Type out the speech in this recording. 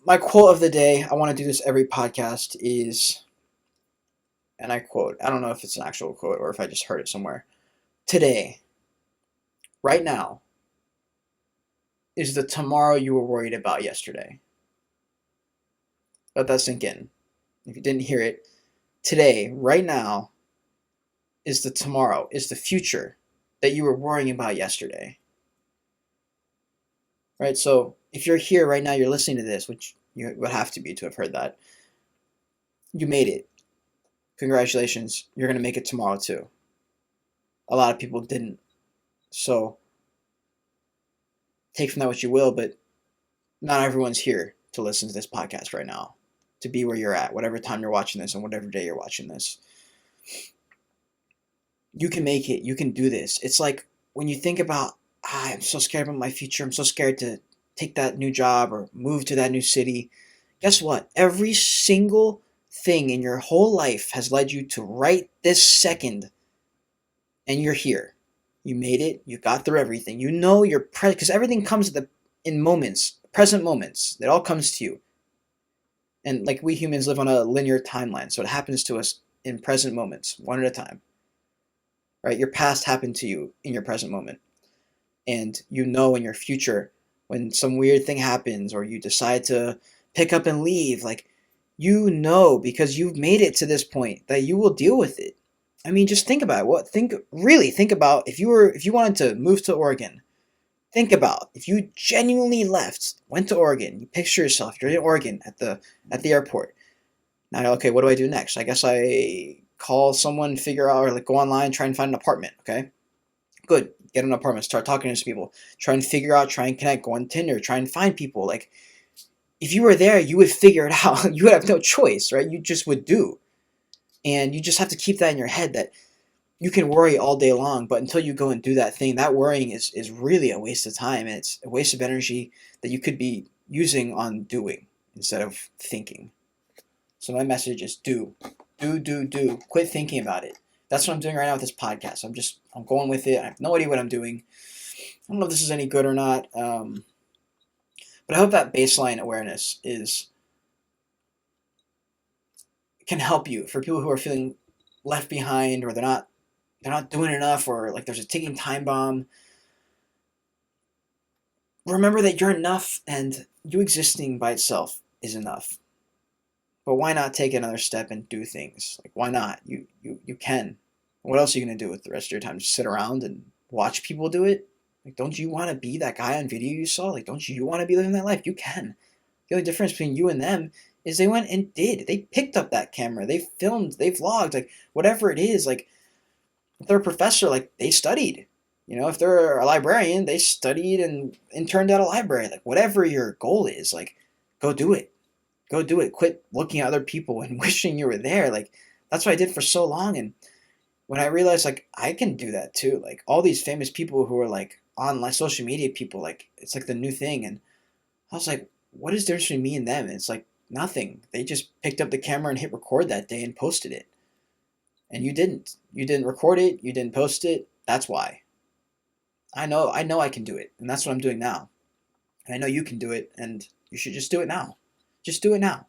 My quote of the day, I want to do this every podcast, is, and I quote, I don't know if it's an actual quote or if I just heard it somewhere. Today, right now, is the tomorrow you were worried about yesterday. Let that sink in. If you didn't hear it, today, right now, is the tomorrow, is the future that you were worrying about yesterday. Right? So if you're here right now, you're listening to this, which you would have to be to have heard that, you made it. Congratulations. You're going to make it tomorrow too. A lot of people didn't. So take from that what you will, but not everyone's here to listen to this podcast right now, to be where you're at, whatever time you're watching this and whatever day you're watching this. You can make it. You can do this. It's like when you think about, I'm so scared about my future. I'm so scared to take that new job or move to that new city. Guess what? Every single thing in your whole life has led you to right this second, and you're here. You made it. You got through everything. You know you're present, because everything comes in moments, present moments. It all comes to you. And like we humans live on a linear timeline, so it happens to us in present moments, one at a time. Right? Your past happened to you in your present moment. And you know in your future when some weird thing happens or you decide to pick up and leave, like you know because you've made it to this point that you will deal with it. I mean, just think about it. Think about if you wanted to move to Oregon. Think about if you genuinely went to Oregon, you picture yourself, you're in Oregon at the airport. Now, okay, what do I do next? I guess I call someone, figure out, or like go online, try and find an apartment, okay? Good. Get an apartment, start talking to some people, try and figure out, try and connect, go on Tinder, try and find people. Like, if you were there, you would figure it out. You would have no choice, right? You just would do. And you just have to keep that in your head that you can worry all day long, but until you go and do that thing, that worrying is really a waste of time. And it's a waste of energy that you could be using on doing instead of thinking. So my message is do. Do. Quit thinking about it. That's what I'm doing right now with this podcast. I'm going with it. I have no idea what I'm doing. I don't know if this is any good or not. But I hope that baseline awareness can help you for people who are feeling left behind, or they're not doing enough, or like there's a ticking time bomb. Remember that you're enough, and you existing by itself is enough. But why not take another step and do things? Like, why not? You can. What else are you going to do with the rest of your time? Just sit around and watch people do it? Like, don't you want to be that guy on video you saw? Like, don't you want to be living that life? You can. The only difference between you and them is they went and did. They picked up that camera. They filmed. They vlogged. Like, whatever it is. Like, if they're a professor, like, they studied. If they're a librarian, they studied and interned at a library. Like, whatever your goal is, like, go do it. Go do it. Quit looking at other people and wishing you were there. Like, that's what I did for so long. And when I realized, like, I can do that too. Like, all these famous people who are, like, online social media people, like, it's like the new thing. And I was like, what is the difference between me and them? And it's like nothing. They just picked up the camera and hit record that day and posted it. And you didn't. You didn't record it. You didn't post it. That's why. I know I can do it. And that's what I'm doing now. And I know you can do it. And you should just do it now. Just do it now.